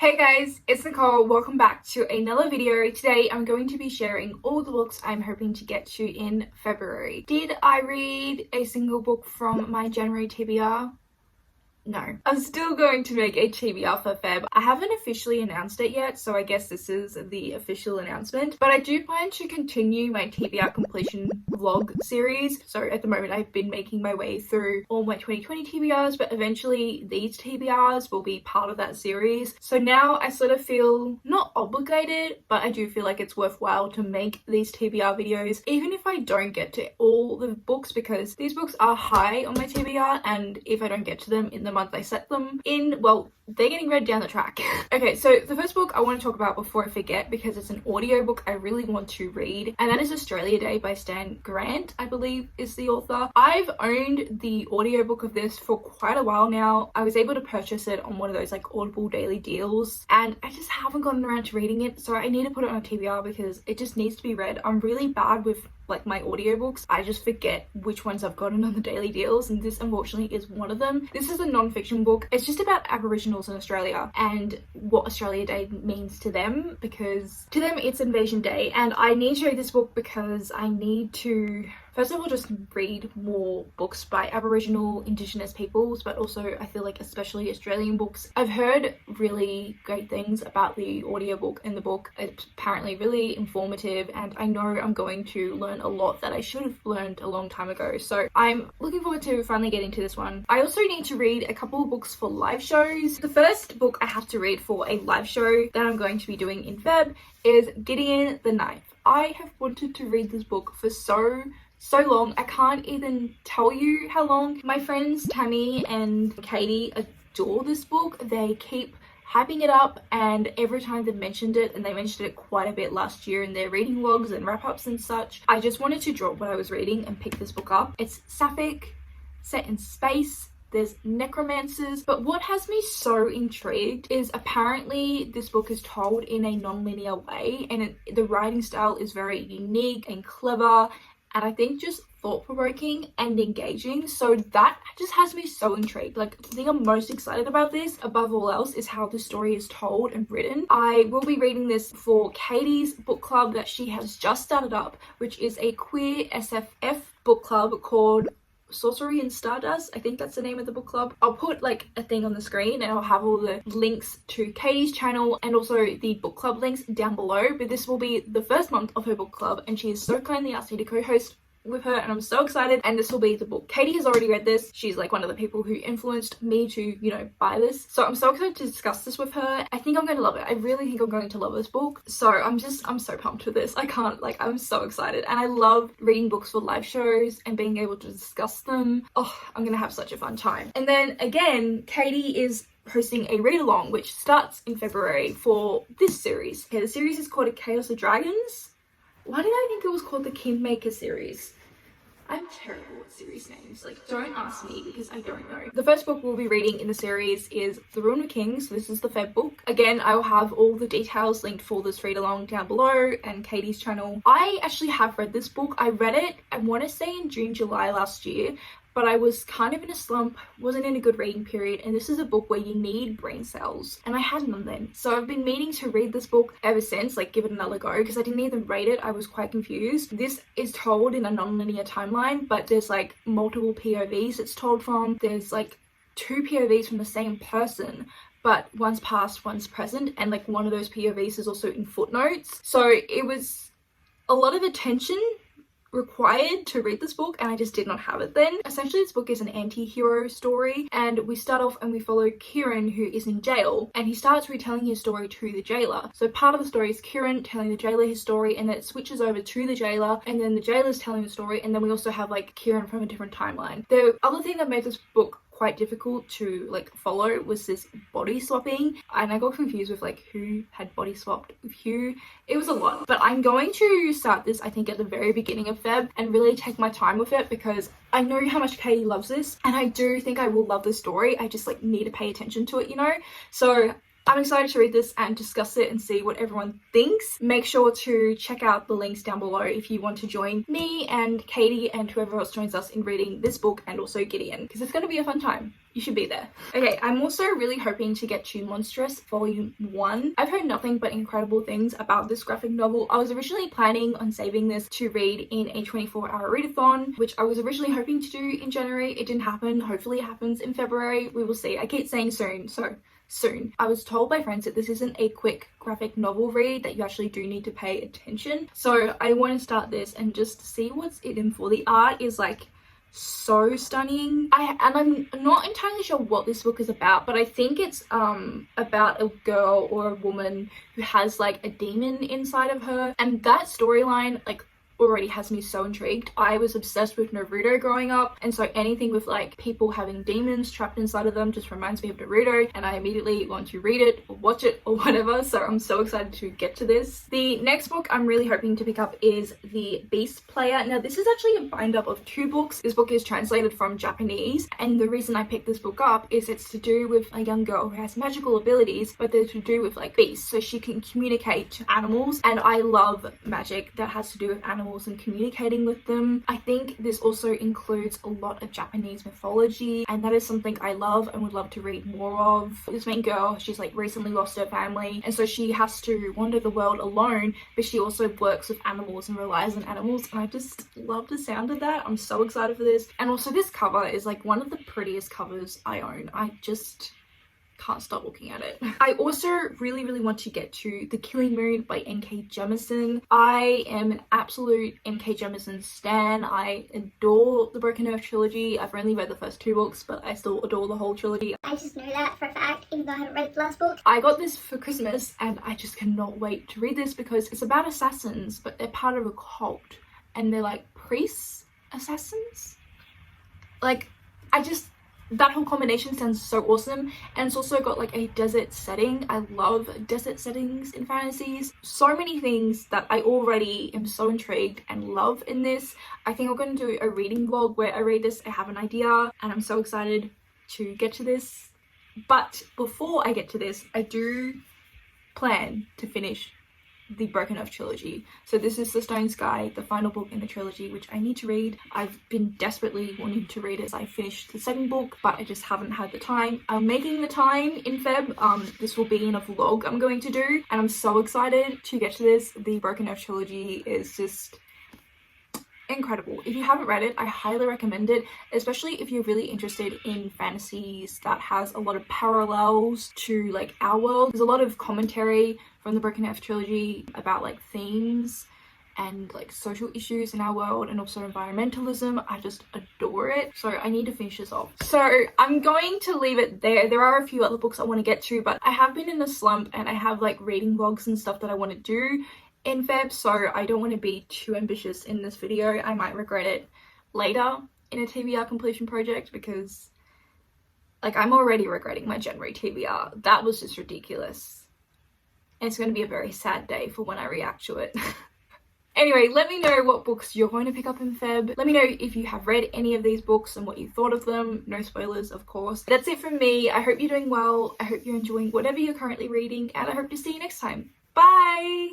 Hey guys, it's Nicole. Welcome back to another video. Today I'm going to be sharing all the books I'm hoping to get to in February. Did I read a single book from my January TBR? No. I'm still going to make a TBR for Feb. I haven't officially announced it yet, so I guess this is the official announcement. But I do plan to continue my TBR completion vlog series. So at the moment I've been making my way through all my 2020 TBRs, but eventually these TBRs will be part of that series. So now I sort of feel not obligated, but I do feel like it's worthwhile to make these TBR videos, even if I don't get to all the books, because these books are high on my TBR, and if I don't get to them in the month I set them in, well, they're getting read down the track. Okay, so the first book I want to talk about before I forget, because it's an audiobook I really want to read, and that is Australia Day by Stan Grant, I believe is the author. I've owned the audiobook of this for quite a while now. I was able to purchase it on one of those like Audible daily deals, and I just haven't gotten around to reading it, so I need to put it on a TBR because it just needs to be read. I'm really bad with like my audiobooks. I just forget which ones I've gotten on the daily deals, and this unfortunately is one of them. This is a non-fiction book. It's just about Aboriginals in Australia and what Australia Day means to them, because to them it's Invasion Day, and I need to read this book because I need to first of all just read more books by Aboriginal Indigenous peoples, but also I feel like especially Australian books. I've heard really great things about the audiobook and the book. It's apparently really informative, and I know I'm going to learn a lot that I should have learned a long time ago. So I'm looking forward to finally getting to this one. I also need to read a couple of books for live shows. The first book I have to read for a live show that I'm going to be doing in Feb is Gideon the Ninth. I have wanted to read this book for so long. I can't even tell you how long. My friends Tammie and Katy adore this book. They keep hyping it up, and every time they've mentioned it, and they mentioned it quite a bit last year in their reading logs and wrap-ups and such, I just wanted to drop what I was reading and pick this book up. It's sapphic, set in space. There's necromancers, but what has me so intrigued is apparently this book is told in a non-linear way, and the writing style is very unique and clever, and I think just thought-provoking and engaging. So that just has me so intrigued. Like, the thing I'm most excited about this above all else is how the story is told and written. I will be reading this for Katy's book club that she has just started up, which is a queer SFF book club called Sorcery and Stardust. I think that's the name of the book club. I'll put like a thing on the screen, and I'll have all the links to Katy's channel and also the book club links down below. But this will be the first month of her book club, and she has so kindly asked me to co-host with her, and I'm so excited. And this will be the book. Katy has already read this. She's like one of the people who influenced me to, you know, buy this. So I'm so excited to discuss this with her. I think I'm going to love it. I really think I'm going to love this book. So I'm so pumped for this. I can't, like, I'm so excited. And I love reading books for live shows and being able to discuss them. Oh, I'm going to have such a fun time. And then again, Katy is hosting a read-along, which starts in February for this series. Okay, the series is called A Chaos of Dragons. Why did I think it was called the Kingmaker series? I'm terrible at series names. Like, don't ask me because I don't know. The first book we'll be reading in the series is The Ruin of Kings. So this is the Feb book. Again, I will have all the details linked for this read along down below, and Katy's channel. I actually have read this book. I read it, I want to say in June, July last year, but I was kind of in a slump, wasn't in a good reading period, and this is a book where you need brain cells, and I had none then. So I've been meaning to read this book ever since, like give it another go, because I didn't even rate it. I was quite confused. This is told in a non-linear timeline, but there's like multiple POVs it's told from. There's like 2 POVs from the same person, but one's past, one's present, and like one of those POVs is also in footnotes. So it was a lot of attention required to read this book, and I just did not have it then. Essentially, this book is an anti-hero story, and we start off and we follow Kieran, who is in jail, and he starts retelling his story to the jailer. So part of the story is Kieran telling the jailer his story, and then it switches over to the jailer, and then the jailer's telling the story, and then we also have like Kieran from a different timeline. The other thing that made this book quite difficult to like follow was this body swapping, and I got confused with like who had body swapped with who. It was a lot, but I'm going to start this I think at the very beginning of Feb and really take my time with it, because I know how much Katy loves this, and I do think I will love the story. I just like need to pay attention to it, you know. So I'm excited to read this and discuss it and see what everyone thinks. Make sure to check out the links down below if you want to join me and Katy and whoever else joins us in reading this book and also Gideon, because it's going to be a fun time. you should be there. Okay, I'm also really hoping to get to Monstrous Volume 1. I've heard nothing but incredible things about this graphic novel. I was originally planning on saving this to read in a 24-hour readathon, which I was originally hoping to do in January. It didn't happen. Hopefully it happens in February. We will see. I keep saying soon, so soon. I was told by friends that this isn't a quick graphic novel read, that you actually do need to pay attention. So I want to start this and just see what's in for. The art is like so stunning. I'm not entirely sure what this book is about, but I think it's about a girl or a woman who has like a demon inside of her, and that storyline like already has me so intrigued. I was obsessed with Naruto growing up, and so anything with like people having demons trapped inside of them just reminds me of Naruto, and I immediately want to read it or watch it or whatever. So I'm so excited to get to this. The next book I'm really hoping to pick up is The Beast Player. Now this is actually a bind up of 2 books. This book is translated from Japanese, and the reason I picked this book up is it's to do with a young girl who has magical abilities, but they're to do with like beasts, so she can communicate to animals, and I love magic that has to do with animals and communicating with them. I think this also includes a lot of Japanese mythology, and that is something I love and would love to read more of. This main girl, she's like recently lost her family, and so she has to wander the world alone, but she also works with animals and relies on animals, and I just love the sound of that. I'm so excited for this. And also this cover is like one of the prettiest covers I own. I just can't stop looking at it. I also really want to get to The Killing Moon by N.K. Jemisin. I am an absolute N.K. Jemisin stan. I adore the Broken Earth trilogy. I've only read the first 2 books, but I still adore the whole trilogy. I just know that for a fact, even though I haven't read the last book. I got this for Christmas, and I just cannot wait to read this because it's about assassins, but they're part of a cult, and they're like priests assassins. Like, that whole combination sounds so awesome, and it's also got like a desert setting. I love desert settings in fantasies. So many things that I already am so intrigued and love in this. I think I'm going to do a reading vlog where I read this. I have an idea, and I'm so excited to get to this. But before I get to this, I do plan to finish the Broken Earth trilogy. So this is The Stone Sky, the final book in the trilogy, which I need to read. I've been desperately wanting to read it as I finished the 2nd book, but I just haven't had the time. I'm making the time in Feb. This will be in a vlog I'm going to do, and I'm so excited to get to this. The Broken Earth trilogy is just incredible. If you haven't read it, I highly recommend it, especially if you're really interested in fantasies that has a lot of parallels to like our world. There's a lot of commentary from the Broken Earth trilogy about like themes and like social issues in our world, and also environmentalism. I just adore it. So I need to finish this off. So I'm going to leave it there. There are a few other books I want to get to, but I have been in a slump, and I have like reading vlogs and stuff that I want to do in Feb, so I don't want to be too ambitious in this video. I might regret it later in a TBR completion project, because like I'm already regretting my January TBR. That was just ridiculous. And it's going to be a very sad day for when I react to it. Anyway, let me know what books you're going to pick up in Feb. Let me know if you have read any of these books and what you thought of them. No spoilers, of course. That's it from me. I hope you're doing well. I hope you're enjoying whatever you're currently reading, and I hope to see you next time. Bye!